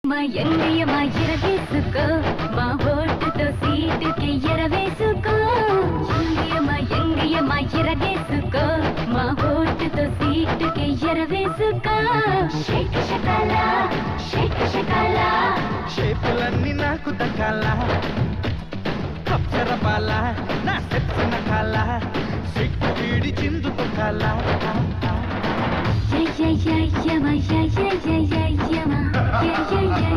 మా ఎంగయ్య మా ఎరవేసుకో మా ఓటుతో సీటుకి ఎరవేసుకో ఎంగయ్య మా ఎరవేసుకో మా ఓటుతో సీటుకి ఎరవేసుకో షేక్ షకాల షేక్ షకాల షేపులన్నీ నాకు దక్కాల అప్సర బాల నా సెప్సిన కాల సిగ్గు వీడి చిందు తొక్కాల యమ యమ యమ యమ యమ